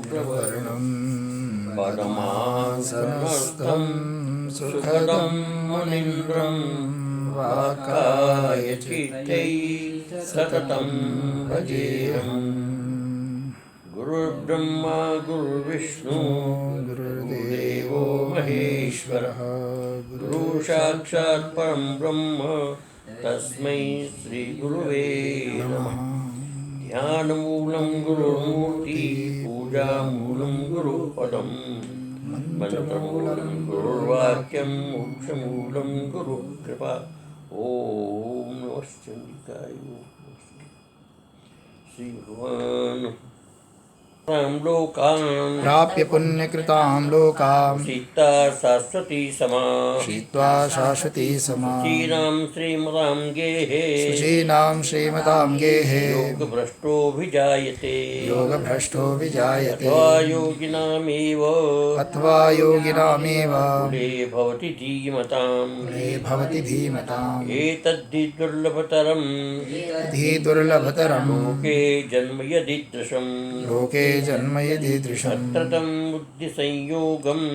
चक्रवर्णं पद्मासनस्थं सुखदं मुनीन्द्रं वाकाय चित्तै सततं भजेऽहम्। गुरुर्ब्रह्मा गुरुर्विष्णु गुरुर्देवो महेश्वरः, गुरु साक्षात् परं ब्रह्म तस्मै श्री गुरुवे नमः। ध्यानमूलं गुरुर्मूर्ति, पूजामूलं गुरुपदं, मंत्रमूलं गुरुर्वाक्यं, मोक्षमूलं गुरुकृपा। ओम नमः चंडिकाय। श्री भगवान लोकान् प्राप्य पुण्यकृतां लोकां सीता शाश्वती समा, शीत्वा शाश्वती समा, शुचीनां श्रीमतां गेहे, शुचीनां श्रीमतां गेहे, योगभ्रष्टोऽभिजायते, योगभ्रष्टो विजायते, अथवा योगिनामेव अथवा योगिनामेव कुले भवति धीमताम्, कुले भवति धीमताम्। एतद्धि दुर्लभतरम् धी दुर्लभतरम् लोके जन्म यदीदृशम्, लोके जन्म यदीदृशम्, तत्र तं बुद्धिसंयोगम्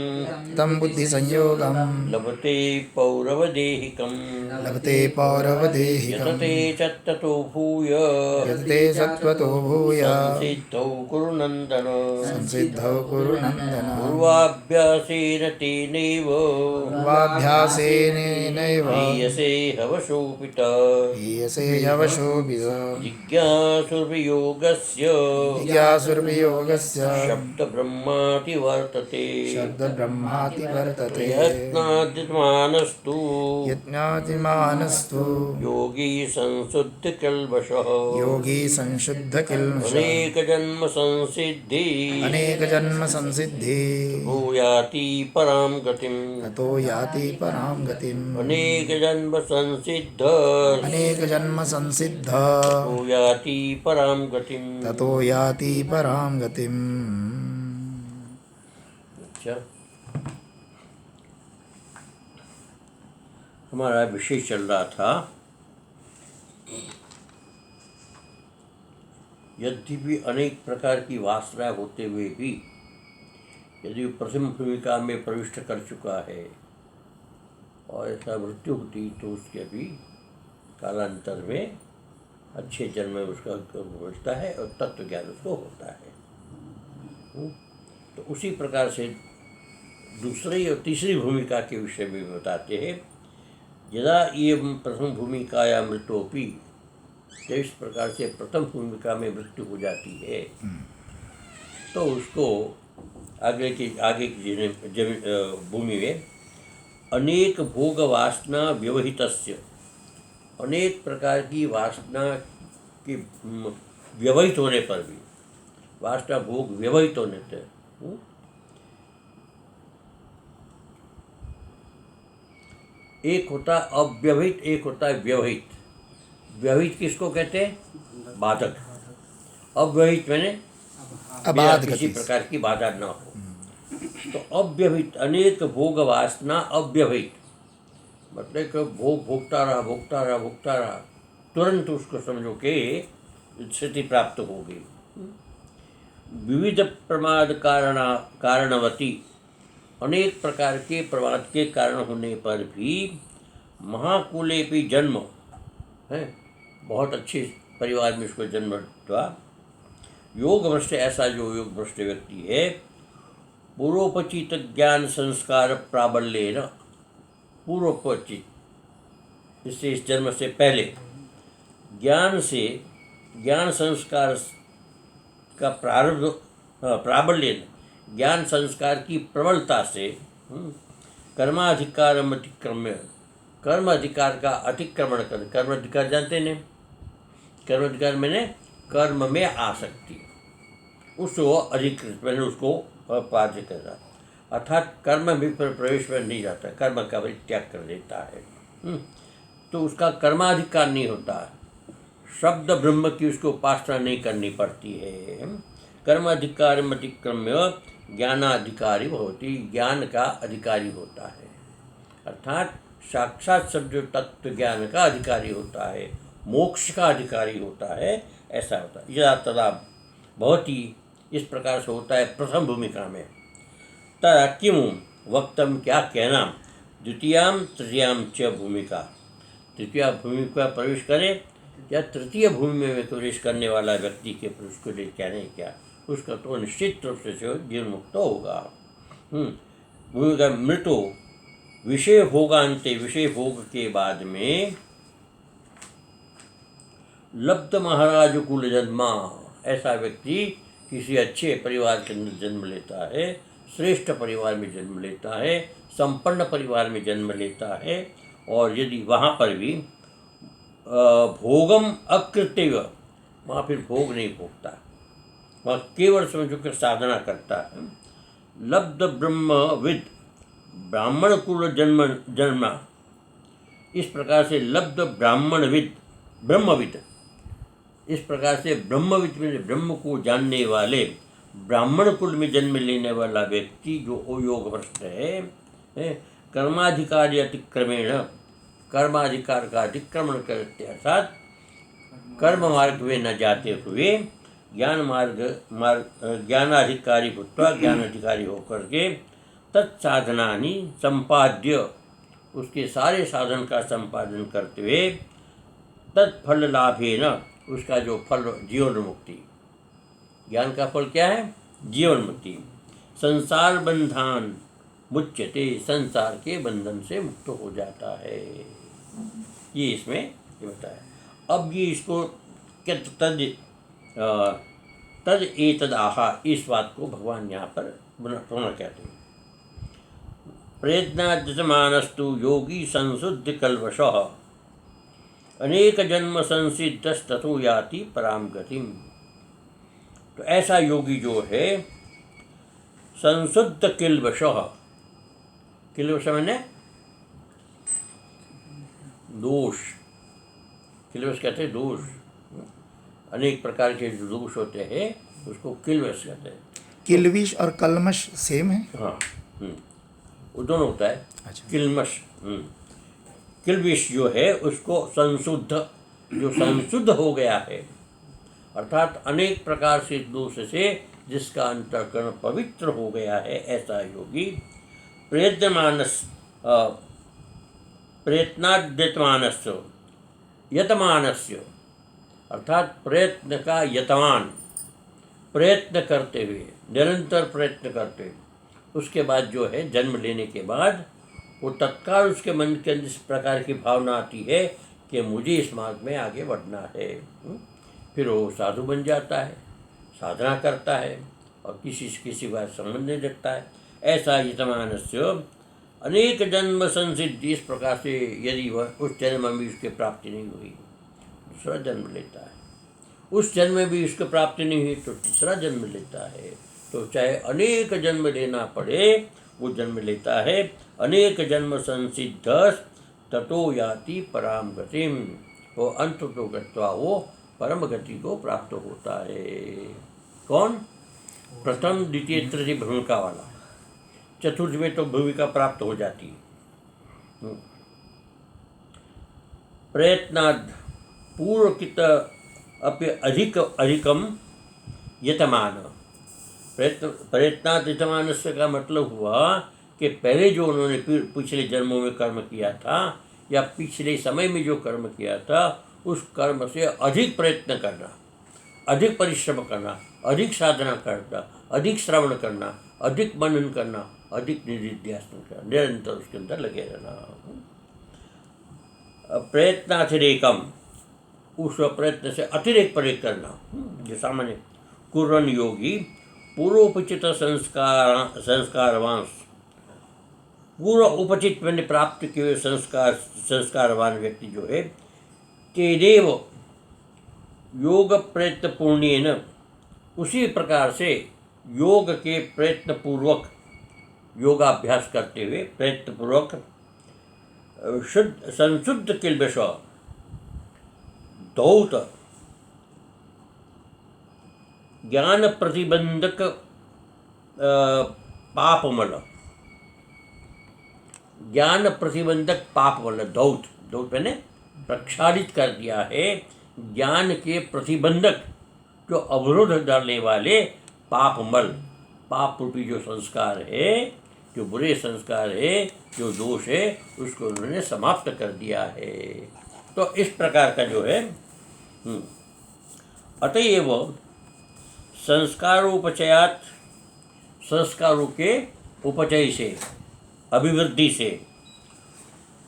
तं बुद्धिसंयोगं लभते पौरवदेहिकम्, लभते पौरवदेहिकम्, यतते चत्ततो भूय यतते सत्त्वतो भूय संसिद्धौ कुरु नन्दन, संसिद्धौ कुरु नन्दन। पूर्वाभ्यासेन तेनैव पूर्वाभ्यासेनैव ह्रियसे हवशोऽपित, हीयसे यवशोभिः, जिज्ञासुर्वियोगस्य जिज्ञासुर्वियोगस्य शब्दब्रह्माति वर्तते, शब्दब्रह्माति वर्तते। प्रयत्नाद्यमानस्तु यज्ञातिमानस्तु योगी संशुद्धकल्मषः, योगी संशुद्धकिल्मषः, अनेकजन्म संसिद्धि अनेकजन्म संसिद्धि भूयाति परां गतिम्, ततो याति परां गतिम्। अनेकजन्म संसिद्ध अनेकजन्म संसिद्ध भूयाति परां गतिम्। ततो याति परां गतिम्। अच्छा, हमारा विषय चल रहा था यद्यपि अनेक प्रकार की वासना होते हुए भी यदि प्रथम भूमिका में प्रविष्ट कर चुका है और ऐसा मृत्यु होती तो उसके अभी कालांतर में अच्छे जन्म में उसका मिलता है और तत्व ज्ञान उसको होता है। तो उसी प्रकार से दूसरी और तीसरी भूमिका के विषय में बताते हैं। यदा ये प्रथम भूमिकाया मृत्योपि, जब इस प्रकार से प्रथम भूमिका में मृत्यु हो जाती है तो उसको आगे की भूमि में अनेक भोग वासना व्यवहितस्य, अनेक प्रकार की वासना के व्यवहित होने पर भी, वासना भोग व्यवहित होने से एक होता अव्यवहित, एक होता है व्यवहित। व्यवहित किसको कहते हैं? बाधक। अव्यवहित मैंने अबाध किसी गति। प्रकार की बाधा न हो। तो अव्यवहित, अनेक भोग वासना अव्यवहित, मतलब कि भोग भोगता रहा, तुरंत उसको समझो कि स्थिति प्राप्त हो गई। विविध प्रमाद कारणवती, अनेक प्रकार के प्रमाद के कारण होने पर भी महाकुले भी जन्म है, बहुत अच्छे परिवार में उसको जन्म हुआ। योग भ्रष्ट, ऐसा जो योग भ्रष्ट व्यक्ति है, पूर्वोपचित ज्ञान संस्कार प्राबल्येन, पूर्वोपचित इससे इस जन्म से पहले ज्ञान संस्कार का प्राबल्येन, ज्ञान संस्कार की प्रबलता से कर्माधिकार अतिक्रम्य, कर्म अधिकार का अतिक्रमण कर, कर्म अधिकार जानते हैं? कर्म अधिकार मैंने कर्म में आसक्ति, उसको अधिकृत मैंने उसको बाध्य कर रहा, अर्थात कर्म भी प्रवेश में नहीं जाता, कर्म का परित्याग कर देता है। तो उसका कर्माधिकार नहीं होता, शब्द ब्रह्म की उसको उपासना नहीं करनी पड़ती है। कर्माधिकार अतिक्रम्य ज्ञानाधिकारी होती, ज्ञान का अधिकारी होता है, अर्थात साक्षात सब जो तत्व ज्ञान का अधिकारी होता है, मोक्ष का अधिकारी होता है, ऐसा होता है। यदा तदा भवति इस प्रकार से होता है प्रथम भूमिका में। तदा किमु वक्तम, क्या कहना, द्वितीयाम तृतीयाम च भूमिका, तृतीय भूमिका प्रवेश करे या तृतीय भूमि में प्रवेश करने वाला व्यक्ति के पुरुष को लिए क्या नहीं क्या, उसका तो निश्चित रूप से जीवन मुक्त होगा। भूमिका मृतो विषय भोगांते, विषय भोग के बाद में लब्ध महाराज कुल जन्मा, ऐसा व्यक्ति किसी अच्छे परिवार के अंदर जन्म लेता है, श्रेष्ठ परिवार में जन्म लेता है, संपन्न परिवार में जन्म लेता है, और यदि वहाँ पर भी भोगम अकृत्य, वहाँ फिर भोग नहीं भोगता, वहाँ केवल समझो कि साधना करता है। लब्ध ब्रह्मविद, ब्राह्मण कुल जन्मा, इस प्रकार से लब्ध ब्राह्मणविद, ब्रह्मविद, इस प्रकार से ब्रह्मविद में ब्रह्म को जानने वाले ब्राह्मण कुल में जन्म लेने वाला व्यक्ति जो योग भ्रष्ट है, कर्माधिकारी अतिक्रमेण, कर्माधिकार का अतिक्रमण करते अर्थात कर्म मार्ग में न जाते हुए ज्ञानाधिकारी भूत्वा, ज्ञानाधिकारी होकर के तत्साधनानि संपाद्य, उसके सारे साधन का संपादन करते हुए तत्फल लाभेन, उसका जो फल जीवन मुक्ति, ज्ञान का फल क्या है, जीवन मुक्ति, संसार बंधान मुच्यते, संसार के बंधन से मुक्त हो जाता है। ये इसमें ये बताया। अब ये इसको तद एतद आहा, इस बात को भगवान यहाँ पर पुनः कहते हैं। प्रयत्नाद्यमानस्तु योगी संशुद्ध कल्वशः, अनेक जन्म संसिद्धस्ततो याति पराम गतिम। तो ऐसा योगी जो है संशुद्ध किल्वशः, किल्वश मैंने दोष, किल्वश कहते हैं दोष, अनेक प्रकार के जो दोष होते हैं उसको किल्वश कहते हैं। किल्विश और कलमश सेम है? हाँ, वो दोनों होता है। अच्छा। किल्मश, किल्विश जो है उसको संशुद्ध, जो संशुद्ध हो गया है, अर्थात अनेक प्रकार से दोष से जिसका अंतःकरण पवित्र हो गया है, ऐसा योगी प्रयत्नाद्यतमानस्य, यतमानस्य, अर्थात प्रयत्न का यतमान, प्रयत्न करते हुए, निरंतर प्रयत्न करते हुए, उसके बाद जो है जन्म लेने के बाद वो तत्काल उसके मन के अंदर इस प्रकार की भावना आती है कि मुझे इस मार्ग में आगे बढ़ना है। फिर वो साधु बन जाता है, साधना करता है और किसी से किसी बात संबंध नहीं रखता है। ऐसा यतमानस्य अनेक जन्म संसिद्धि, इस प्रकार से यदि वह उस जन्म में उसकी प्राप्ति नहीं हुई, दूसरा जन्म लेता है, उस जन्म में भी उसकी प्राप्ति नहीं हुई तो तीसरा जन्म लेता है। तो चाहे अनेक जन्म लेना पड़े वो जन्म लेता है। अनेक जन्म संसिद्ध ततो याति पराम गतिम, वो अंत तो गत्वा वो परम गति को प्राप्त होता है। कौन? प्रथम द्वितीय तृतीय भूमिका वाला, चतुर्थ में तो भूमिका प्राप्त हो जाती है। प्रयत्नाद पूर्वकित अपि अधिकम यतमान, प्रयत्नाद यतमान से का मतलब हुआ कि पहले जो उन्होंने पिछले जन्मों में कर्म किया था या पिछले समय में जो कर्म किया था उस कर्म से अधिक प्रयत्न करना, अधिक परिश्रम करना, अधिक साधना करना, अधिक श्रवण करना, अधिक मनन करना, अधिक निधिध्यासन करना, निरंतर उसके अंदर लगे रहना। प्रयत्नातिरेकम, उस प्रयत्न से अतिरिक्त प्रयोग करना, जो सामान्य कुर्रन योगी पूर्वोपचित संस्कारवांश, पूर्व उपचित मैंने प्राप्त किए हुए संस्कारवान व्यक्ति जो है, तेदेव योग प्रयत्न पूर्णेन, उसी प्रकार से योग के प्रयत्न पूर्वक, योगाभ्यास करते हुए प्रयत्न पूर्वक शुद्ध संशुद्ध किल्बिष दौत ज्ञान प्रतिबंधक पापमल, ज्ञान प्रतिबंधक पापमल, दौत, दौत मैंने प्रक्षालित कर दिया है ज्ञान के प्रतिबंधक, जो अवरोध डालने वाले पापमल, पाप रूपी जो संस्कार है, जो बुरे संस्कार है, जो दोष है, उसको उन्होंने समाप्त कर दिया है। तो इस प्रकार का जो है अतएव संस्कारोपचयात, संस्कारों के उपचय से, अभिवृद्धि से,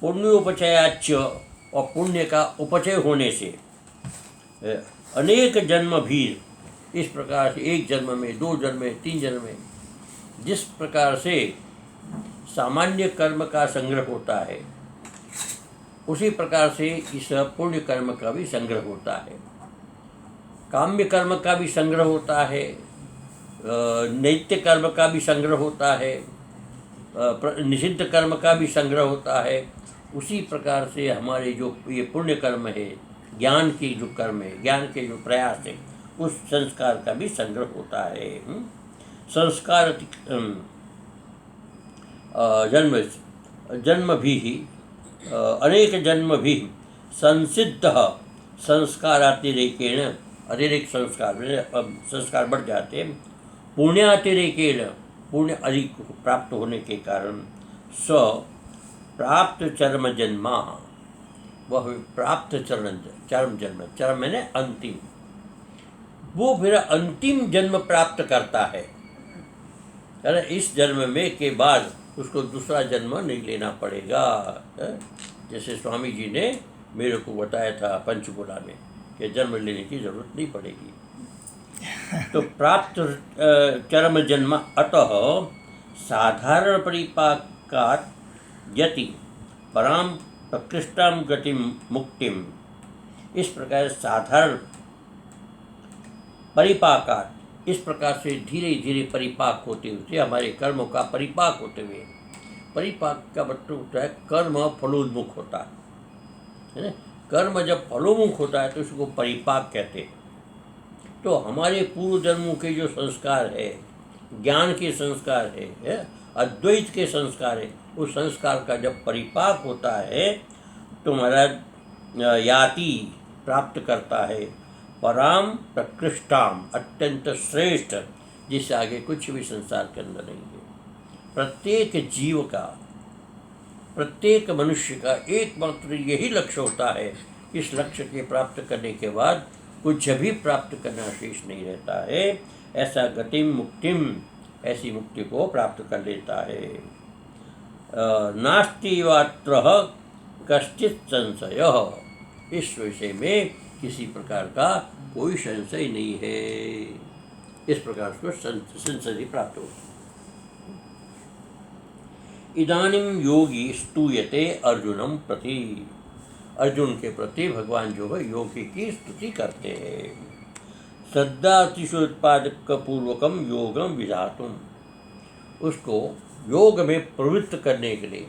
पुण्योपचयाच, और पुण्य का उपचय होने से, अनेक जन्म भी, इस प्रकार से एक जन्म में, दो जन्म में, तीन जन्म में, जिस प्रकार से सामान्य कर्म का संग्रह होता है, उसी प्रकार से इस पुण्य कर्म का भी संग्रह होता है। काम्य कर्म का भी संग्रह होता है, नैत्य कर्म का भी संग्रह होता है, निषिद्ध कर्म का भी संग्रह होता है। उसी प्रकार से हमारे जो ये पुण्य कर्म है, ज्ञान की जो कर्म है, ज्ञान के जो प्रयास है, उस संस्कार का भी संग्रह होता है। संस्कार जन्म भी अनेक जन्म भी संसिद्ध संस्कारातिरेकेण, अतिरिक्त संस्कार बढ़ जाते हैं, पुण्यातिरेकेण, पुण्य अधिक प्राप्त होने के कारण, स प्राप्त चरम जन्मा, वह प्राप्त चरम जन्म, चरम मैंने अंतिम, वो फिर अंतिम जन्म प्राप्त करता है। अरे इस जन्म में के बाद उसको दूसरा जन्म नहीं लेना पड़ेगा। जैसे स्वामी जी ने मेरे को बताया था पंचकुला में कि जन्म लेने की जरूरत नहीं पड़ेगी। तो प्राप्त चरम जन्म, अतः साधारण परिपाकात् यति पराम प्रकृष्टां गतिम मुक्तिम, इस प्रकार साधारण परिपाकात्, इस प्रकार से धीरे धीरे परिपाक होते हुए, हमारे कर्मों का परिपाक होते हुए, परिपाक का मतलब होता है कर्म फलोन्मुख होता है ना। कर्म जब फलोन्मुख होता है तो उसको परिपाक कहते हैं। तो हमारे पूर्व जन्मों के जो संस्कार है, ज्ञान के संस्कार है, अद्वैत के संस्कार है, उस संस्कार का जब परिपाक होता है तो हमारा याति प्राप्त करता है पराम प्रकृष्टाम, अत्यंत श्रेष्ठ, जिससे आगे कुछ भी संसार के अंदर नहीं है। प्रत्येक जीव का, प्रत्येक मनुष्य का एकमात्र यही लक्ष्य होता है। इस लक्ष्य के प्राप्त करने के बाद कुछ भी प्राप्त करना शेष नहीं रहता है। ऐसा गतिम मुक्तिम, ऐसी मुक्ति को प्राप्त कर लेता है। नास्ति वात्र कश्चित संशय, इस विषय में किसी प्रकार का कोई संशय नहीं है। इस प्रकार उसको संशय प्राप्त होती। इदानीम योगी स्तूयते अर्जुनम प्रति, अर्जुन के प्रति भगवान जो है योगी की स्तुति करते हैं। श्रद्धातिशोत्पादक पूर्वकम योगम विधातुम, उसको योग में प्रवृत्त करने के लिए,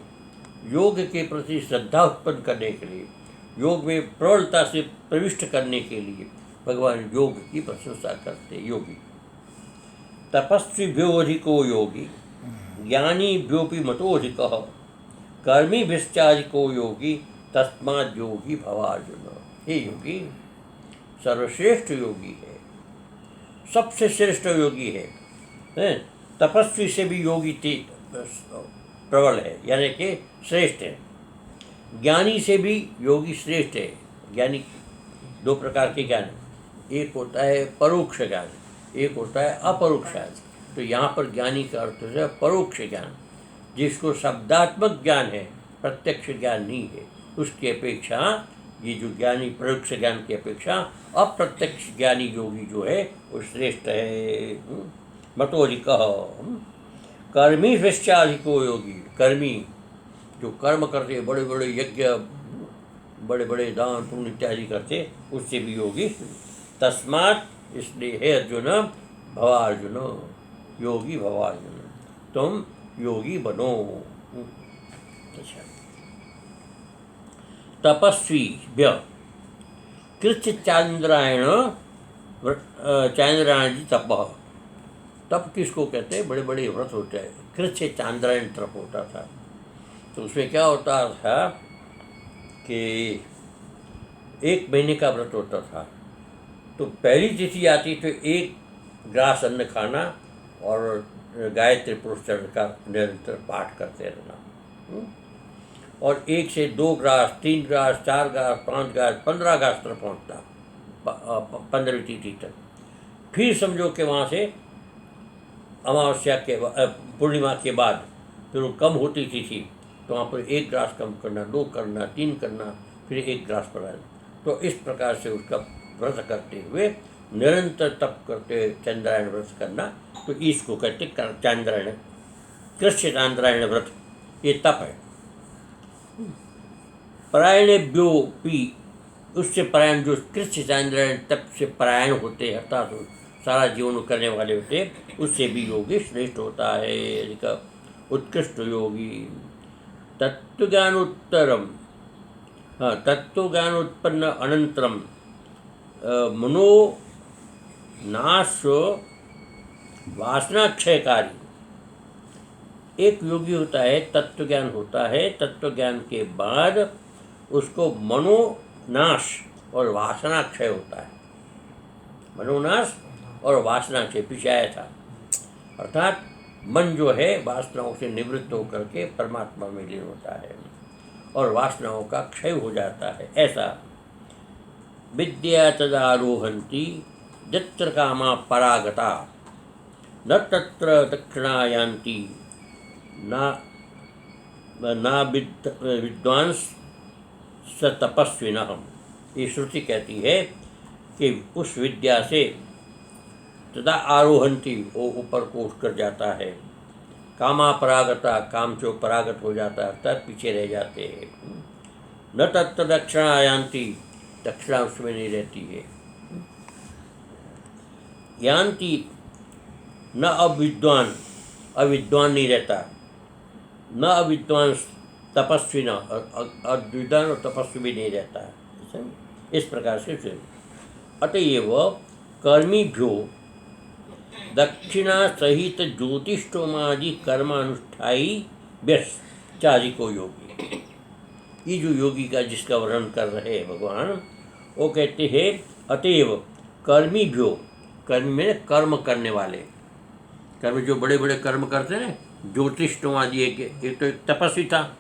योग के प्रति श्रद्धा उत्पन्न करने के लिए, योग में प्रबलता से प्रविष्ट करने के लिए भगवान योग की प्रशंसा करते। योगी तपस्विभ्यो अधिको योगी, ज्ञानीभ्योऽपि मतोऽधिकः, कर्मिभिश्चाधिको योगी, तस्माद् योगी भवार्जुन। हे योगी, सर्वश्रेष्ठ योगी है, सबसे श्रेष्ठ योगी है। तपस्वी से भी योगी प्रबल है, यानी कि श्रेष्ठ है। ज्ञानी से भी योगी श्रेष्ठ है। ज्ञानी दो प्रकार के ज्ञान, एक होता है परोक्ष ज्ञान, एक होता है अपरोक्ष ज्ञान। तो यहाँ पर ज्ञानी का अर्थ है परोक्ष ज्ञान, जिसको शब्दात्मक ज्ञान है, प्रत्यक्ष ज्ञान नहीं है। उसकी अपेक्षा ये जो ज्ञानी परोक्ष ज्ञान की अपेक्षा अप्रत्यक्ष ज्ञानी योगी जो है वो श्रेष्ठ है। मतोधिकः कर्मी श्रेष्ठाधिको योगी, कर्मी जो कर्म करते, बड़े बड़े यज्ञ, बड़े बड़े दान पुण्य इत्यादि करते, उससे भी योगी। तस्मात्, इसलिए हे अर्जुन, भवार्जुन, योगी भवार्जुन, तुम योगी बनो। अच्छा, तपस्वी व्य कृच्छ चांद्रायण, चांद्रायण जी तप, तप किसको कहते हैं? बड़े बड़े व्रत होते हैं। कृच्छ चांद्रायण तप होता था, तो उसमें क्या होता था कि 1 महीने का व्रत होता था। तो पहली तिथि आती तो 1 ग्रास अन्न खाना और गायत्री पुरुषचरण का निरंतर पाठ करते रहना। और 1 से 2 grass, 3 grass, 4 grass, 5 grass, 15 grass तक पहुँचना 15वीं तिथि तक। फिर समझो कि वहाँ से अमावस्या के पूर्णिमा के बाद फिर वो कम होती तिथि, तो वहाँ पर 1 ग्रास कम करना, 2 करना, 3 करना, फिर 1 ग्रास बढ़ाना। तो इस प्रकार से उसका व्रत करते हुए निरंतर तप करते चंद्रायण व्रत करना, तो इसको कहते चांद्रायण, कृष्ण चांद्रायण व्रत, ये तप है। परायणेभ्योऽपि, उससे परायण जो कृष्ण चांद्रायण तप से परायण होते हैं, अर्थात सारा जीवन करने वाले होते हैं, उससे भी योगी श्रेष्ठ होता है। अधिक उत्कृष्ट योगी तत्वज्ञानोत्तरम, हाँ, तत्वज्ञानोत्पन्न अनंतरम मनो नाश वासना क्षयकारी। एक योगी होता है, तत्वज्ञान होता है, तत्वज्ञान के बाद उसको मनोनाश और वासना क्षय होता है। मनोनाश और वासना क्षय पीछे आया था, अर्थात मन जो है वासनाओं से निवृत्त होकर के परमात्मा में लीन होता है और वासनाओं का क्षय हो जाता है। ऐसा विद्या तदारोहन्ति यत्र कामा परागता न तत्र दक्षिणा यान्ति ना विद्वांस स तपस्विनः। ये श्रुति कहती है कि उस विद्या से तदा आरोहंती, वो ऊपर को उठ कर जाता है, कामा परागता, काम जो परागत हो जाता है तब पीछे रह जाते हैं, न तत्व दक्षिणा यान्ति, दक्षिणा उसमें नहीं रहती है, यान्ति न अविद्वान, अविद्वान नहीं रहता, न अविद्वान तपस्वी, न अविद्वान और तपस्वी भी नहीं रहता है। इस प्रकार से अतएव कर्मीभ्यो दक्षिणा सहित ज्योतिष्ठोमादि कर्मानुष्ठाई व्यस्चाधिको योगी। ये जो योगी का जिसका वर्णन कर रहे हैं भगवान, वो कहते हैं अतएव कर्मीभ्यो, कर्मी में कर्म करने वाले, कर्म जो बड़े बड़े कर्म करते हैं, ज्योतिष्ठोमादि एक तो एक तपस्वी था,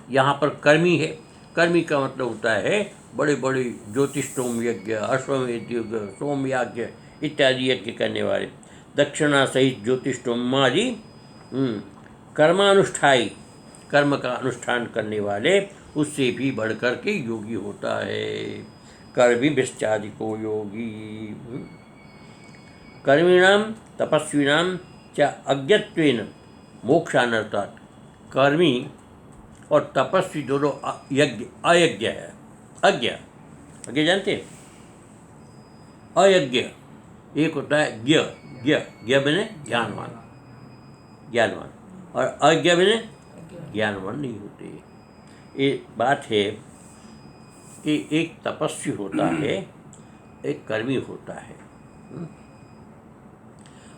यहाँ पर कर्मी है। कर्मी का मतलब होता है बड़े बड़े ज्योतिष्ठोम यज्ञ, अश्वमेध यज्ञ, सोम यज्ञ इत्यादि यज्ञ करने वाले, दक्षिणा सहित ज्योतिष्ठोमादि कर्मानुष्ठाई, कर्म का अनुष्ठान करने वाले, उससे भी बढ़कर के योगी होता है। कर्मी विश्चादिको योगी। कर्मिणाम तपस्विनाम च अज्ञत्वेन मोक्षानर्थात्। कर्मी और तपस्वी दोनों यज्ञ अयज्ञ है। अज्ञ जानते हैं? अयज्ञ एक होता है ज्ञ, ज्ञ बने ज्ञानवान, ज्ञानवान, और अज्ञ बने ज्ञानवान नहीं होते। ये बात है कि एक तपस्वी होता है, एक कर्मी होता है।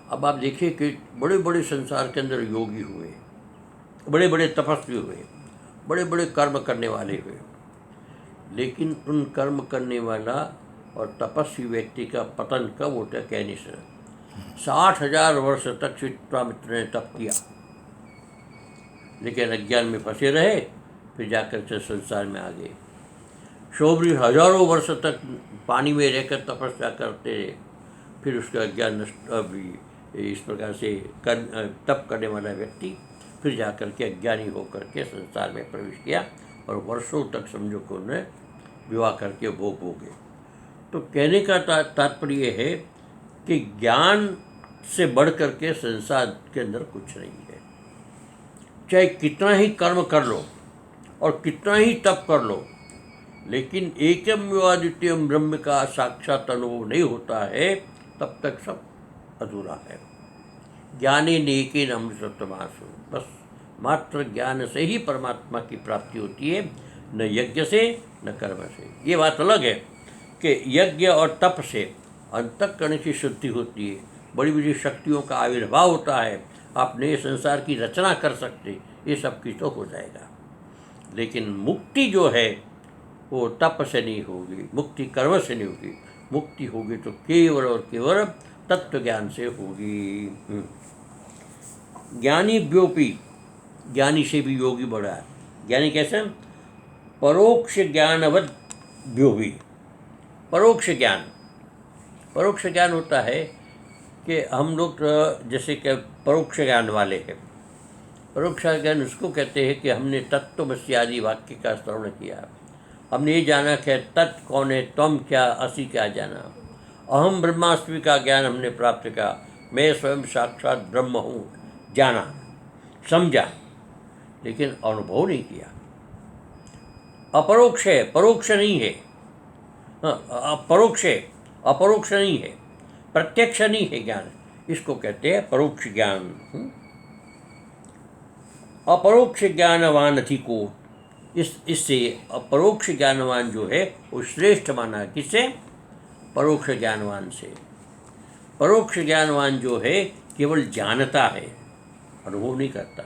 अब आप देखिए कि बड़े बड़े संसार के अंदर योगी हुए, बड़े बड़े तपस्वी हुए, बड़े बड़े कर्म करने वाले हुए, लेकिन उन कर्म करने वाला और तपस्वी व्यक्ति का पतन कब होता है कह नहीं सकते। 60,000 वर्ष तक विश्वामित्र ने तप किया, लेकिन अज्ञान में फंसे रहे, फिर जाकर से संसार में आ गए। शौभरी हजारों वर्ष तक पानी में रहकर तपस्या करते रहे, फिर उसका अज्ञान नष्ट। इस प्रकार से तप करने वाला व्यक्ति फिर जाकर के अज्ञानी होकर के संसार में प्रवेश किया और वर्षों तक समझो को उन्हें विवाह करके भोग हो गए। तो कहने का तात्पर्य है कि ज्ञान से बढ़ कर के संसार के अंदर कुछ नहीं है। चाहे कितना ही कर्म कर लो और कितना ही तप कर लो, लेकिन एकम द्वितीयम ब्रह्म का साक्षात अनुभव नहीं होता है, तब तक सब अधूरा है। ज्ञाने नेकेन अमृतत्वमासु, बस मात्र ज्ञान से ही परमात्मा की प्राप्ति होती है, न यज्ञ से न कर्म से। ये बात अलग है कि यज्ञ और तप से अंतःकरण की शुद्धि होती है, बड़ी बड़ी शक्तियों का आविर्भाव होता है, आप नए संसार की रचना कर सकते, ये सब की तो हो जाएगा। लेकिन मुक्ति जो है वो तप से नहीं होगी, मुक्ति कर्म से नहीं होगी। मुक्ति होगी तो केवल और केवल तत्व ज्ञान से होगी। ज्ञानी व्योपी, ज्ञानी से भी योगी बड़ा है। ज्ञानी कैसे? परोक्ष ज्ञानवद व्योपी। परोक्ष ज्ञान, परोक्ष ज्ञान होता है कि हम लोग जैसे कि परोक्ष ज्ञान वाले हैं। परोक्ष ज्ञान उसको कहते हैं कि हमने तत्वमसि आदि वाक्य का श्रवण किया, हमने ये जाना कि तत्व कौन है, त्वम क्या, असि क्या जाना, अहम ब्रह्मास्मि का ज्ञान हमने प्राप्त किया, मैं स्वयं साक्षात ब्रह्म हूँ, जाना, समझा, लेकिन अनुभव नहीं किया। अपरोक्ष है, परोक्ष नहीं है। परोक्ष है, अपरोक्ष नहीं है, प्रत्यक्ष नहीं है ज्ञान, इसको कहते हैं परोक्ष ज्ञान। अपरोक्ष ज्ञानवान अधिको, इससे अपरोक्ष ज्ञानवान जो है वो श्रेष्ठ माना। किससे? परोक्ष ज्ञानवान से। परोक्ष ज्ञानवान जो है केवल जानता है, अनुभव नहीं करता,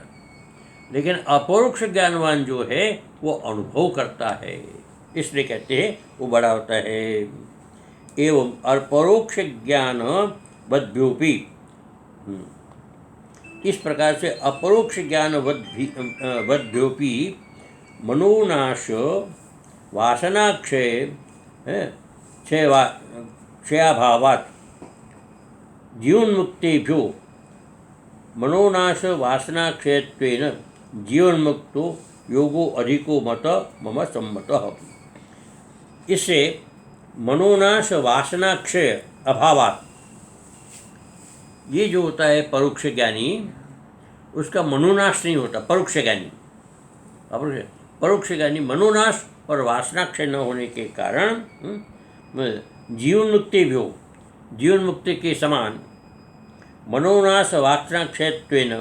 लेकिन अपरोक्ष ज्ञानवान जो है वो अनुभव करता है, इसलिए कहते हैं वो बड़ा होता है। एवं अपरोक्ष ज्ञान वद्भ्योपि, इस प्रकार से अपरोक्ष ज्ञान वद्भ्योपि मनोनाश वासनाक्षय क्षयाभावात् जीवन्मुक्तेभ्यो मनोनाश वासनाक्षयत्वेन जीवन्मुक्तो योगो अधिको मत मम सम्मतः। इससे मनोनाश वासनाक्षय अभावात्, ये जो होता है परोक्ष ज्ञानी, उसका मनोनाश नहीं होता। परोक्ष ज्ञानी, परोक्ष ज्ञानी मनोनाश और वासनाक्षय न होने के कारण जीवन मुक्ति भी हो, जीवन मुक्ति के समान मनोनाश वासनाक्षयत्वेन,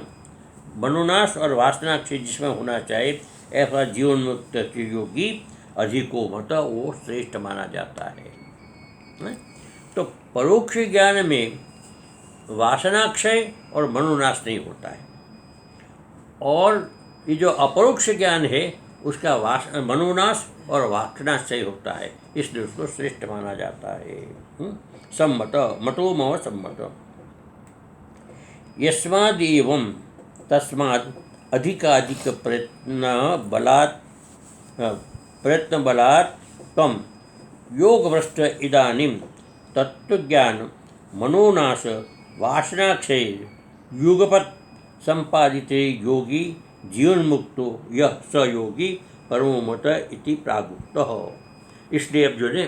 मनोनाश और वासनाक्षय जिसमें होना चाहिए ऐसा जीवन मुक्त योगी अधिको मत, वो श्रेष्ठ माना जाता है। तो परोक्ष ज्ञान में वासनाक्षय और मनोनाश नहीं होता है, और ये जो अपरोक्ष ज्ञान है उसका मनोनाश और वासनाक्षय होता है, इसलिए उसको श्रेष्ठ माना जाता है। सम्मत, मतो मम सम्मत। यस्माद् एवं तस्माद् अधिकाधिक प्रयत्न बलात् त्वं योगभ्रष्ट इदानीं तत्वज्ञान मनोनाश वासनाक्षय युगपत् संपादिते योगी जीवन्मुक्तो यह स योगी परमो मत इति प्रागुक्तः। इसलिए अब जो है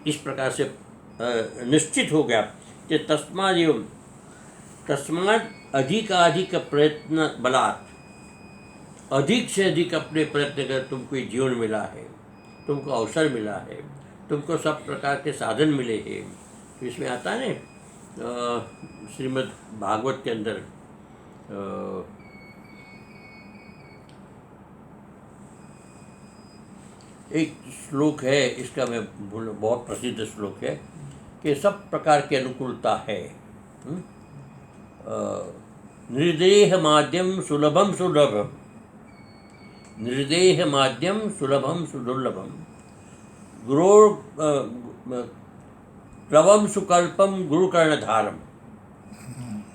इस प्रकार से निश्चित हो गया कि तस्मात् अधिकाधिक प्रयत्न बलात्, अधिक से अधिक अपने प्रयत्न कर तुमको जीवन मिला है, तुमको अवसर मिला है, तुमको सब प्रकार के साधन मिले हैं। तो इसमें आता है ना श्रीमद् भागवत के अंदर एक श्लोक है, इसका मैं बहुत प्रसिद्ध श्लोक है कि सब प्रकार की अनुकूलता है। निर्देह माध्यम सुलभम सुलभम, निर्देह माध्यम सुलभम सुदुर्लभम, गुरो प्लवम सुकल्पम गुरुकर्णधारम।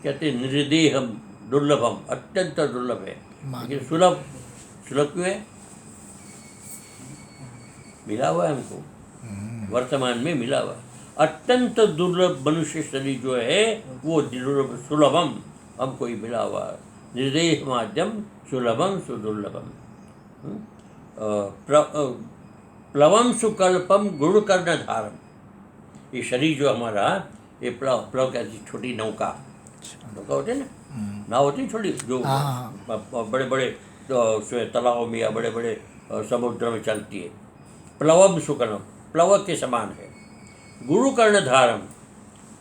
कहते निर्देहम दुर्लभम, अत्यंत दुर्लभ है, लेकिन सुलभ। सुलभ क्यों है? मिला हुआ है हमको, वर्तमान में मिला हुआ। अत्यंत दुर्लभ मनुष्य शरीर जो है वो दुर्लभ सुलभम हमको ही मिला हुआ। निर्देह माध्यम सुलभम सुदुर्लभम, प्लवम सुकल्पम गुरुकर्णधारम। ये शरीर जो हमारा, ये प्लव कैसी छोटी नौका होती है ना, नाव होती है छोटी, जो बड़े बड़े तालाबों में या बड़े बड़े समुद्र में चलती है। प्लवम सुकल्पम, प्लव के समान है। गुरु कर्णधारम,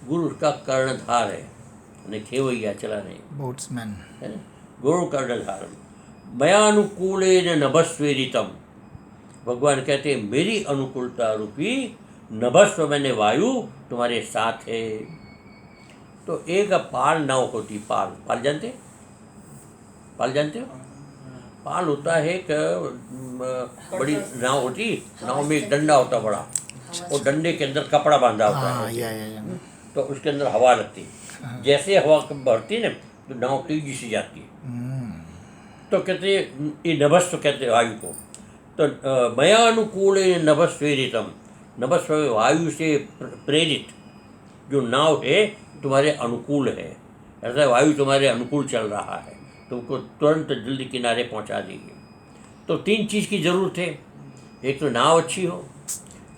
गुरु उसका कर्णधार है, यानी खेवैया, चला नहीं, बोट्समैन है ना। गुरु कर्णधारम मयानुकूलेन नभस्वेदितम, भगवान कहते हैं मेरी अनुकूलता रूपी नभस्व, मैंने वायु तुम्हारे साथ है। तो एक पाल नाव होती, पाल, पाल जानते, पाल जानते हो? पाल होता है एक बड़ी नाव होती, नाव में एक डंडा होता बड़ा, और डंडे के अंदर कपड़ा बांधा होता है। तो उसके अंदर हवा लगती है, जैसे हवा बढ़ती है ना तो नाव तेजी से जाती है। तो कहते ये नभस्व कहते हैं वायु को। तो मया अनुकूल नभस्वेरितम, नभस्व वायु से प्रेरित जो नाव है तुम्हारे अनुकूल है, ऐसा वायु तुम्हारे अनुकूल चल रहा है, तुमको तुरंत जल्दी किनारे पहुंचा देगी। तो 3 चीज़ की ज़रूरत है, एक तो नाव अच्छी हो,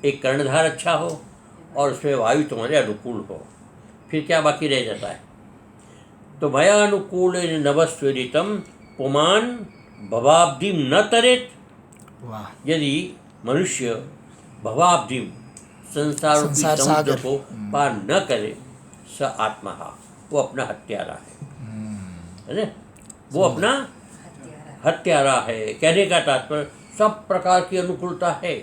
एक कर्णधार अच्छा हो, और उसमें वायु तुम्हारे अनुकूल हो, फिर क्या बाकी रह जाता है। तो मया अनुकूल नभस्वेरितम पुमान भवाब्धिम न तरेत। वाह। यदि मनुष्य भवाब्धिम संसार की संसार समुद्र सागर। को पार न करे, स आत्मा, वो अपना हत्यारा है ना, वो अपना हत्यारा है। कहने का तात्पर्य सब प्रकार की अनुकूलता है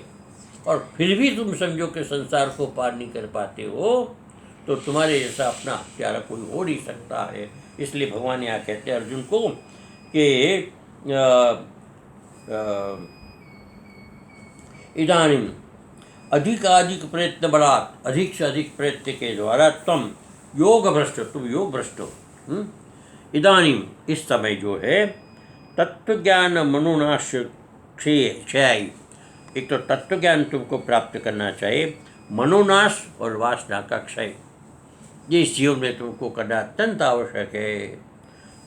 और फिर भी तुम समझो कि संसार को पार नहीं कर पाते हो, तो तुम्हारे जैसा अपना हत्यारा कोई हो नहीं सकता है। इसलिए भगवान यहाँ कहते हैं अर्जुन को कि इदानीम अधिकाधिक प्रयत्न बलात्, अधिक से अधिक प्रयत्न के द्वारा तुम योग भ्रष्ट, तुम योग भ्रष्ट हो। इदानीम इस समय जो है तत्वज्ञान मनोनाश क्षय, एक तो तत्वज्ञान तुमको प्राप्त करना चाहिए, मनोनाश और वासना का क्षय, ये इस जीवन में तुमको करना अत्यंत आवश्यक है।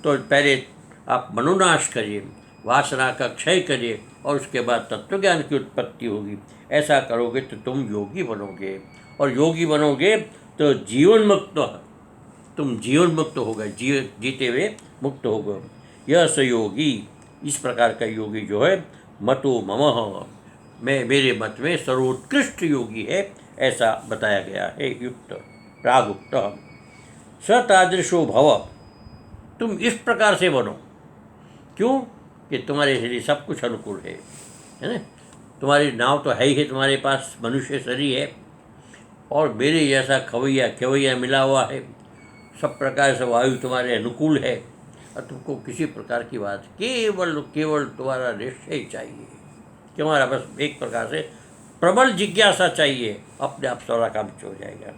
तो पहले आप मनोनाश करिए, वासना का क्षय करिए, और उसके बाद तत्वज्ञान की उत्पत्ति होगी। ऐसा करोगे तो तुम योगी बनोगे, और योगी बनोगे तो जीवन मुक्त, तुम जीवन मुक्त हो गए, जीते हुए मुक्त हो गए। यह सयोगी, इस प्रकार का योगी जो है, मतो ममः, मैं मेरे मत में सर्वोत्कृष्ट योगी है, ऐसा बताया गया है। युक्त प्रागुक्त सतादृशो भव, तुम इस प्रकार से बनो। क्यों? कि तुम्हारे लिए सब कुछ अनुकूल है ना। तुम्हारी नाव तो है ही है, तुम्हारे पास मनुष्य शरीर है, और मेरे जैसा खवैया मिला हुआ है, सब प्रकार से वायु तुम्हारे अनुकूल है, और तुमको किसी प्रकार की बात, केवल तुम्हारा निश्चय चाहिए, कि हमारा बस एक प्रकार से प्रबल जिज्ञासा चाहिए, अपने आप सारा काम हो जाएगा।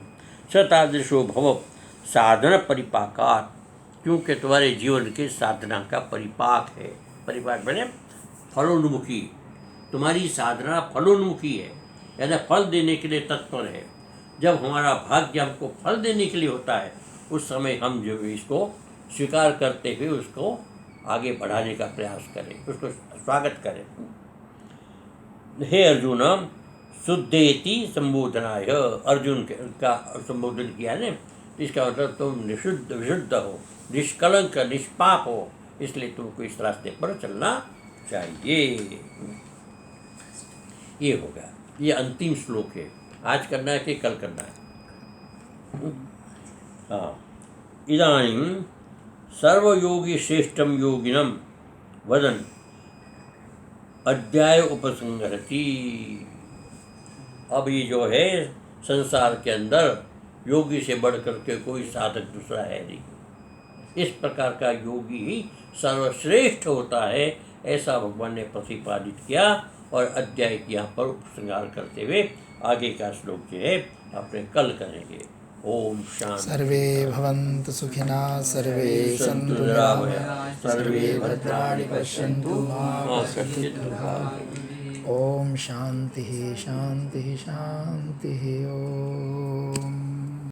सतादृशो भव साधन परिपाकात, क्योंकि तुम्हारे जीवन के साधना का परिपाक है। परिपाक मैंने फलोन्मुखी, तुम्हारी साधना फलोन्मुखी है, यानी फल देने के लिए तत्पर है। जब हमारा भाग्य हमको फल देने के लिए होता है, उस समय हम जो इसको स्वीकार करते हुए उसको आगे बढ़ाने का प्रयास करें, उसको स्वागत करें। हे अर्जुन शुद्धेति संबोधनाय, अर्जुन का संबोधन किया ने, इसका मतलब तुम विशुद्ध हो, निष्कलंक निष्पाप हो, इसलिए तुमको इस रास्ते पर चलना चाहिए। ये होगा, ये अंतिम श्लोक है। आज करना है कि कल करना है? हाँ। इदानीं सर्वयोगी श्रेष्ठम योगिनम वदन अध्याय उपसंहरति। अब ये जो है संसार के अंदर योगी से बढ़कर के कोई साधक दूसरा है नहीं, इस प्रकार का योगी ही सर्वश्रेष्ठ होता है, ऐसा भगवान ने प्रतिपादित किया। और अध्याय की यहाँ पर उपसंहार करते हुए आगे का श्लोक जो है अपने कल करेंगे। ओम शांति। सर्वे भवन्तु सुखिनः, सर्वे सन्तु निरामयाः, सर्वे भद्राणि पश्यन्तु मा कश्चित् दुःखभाग्। ओम शांति शांति शांति। ओम।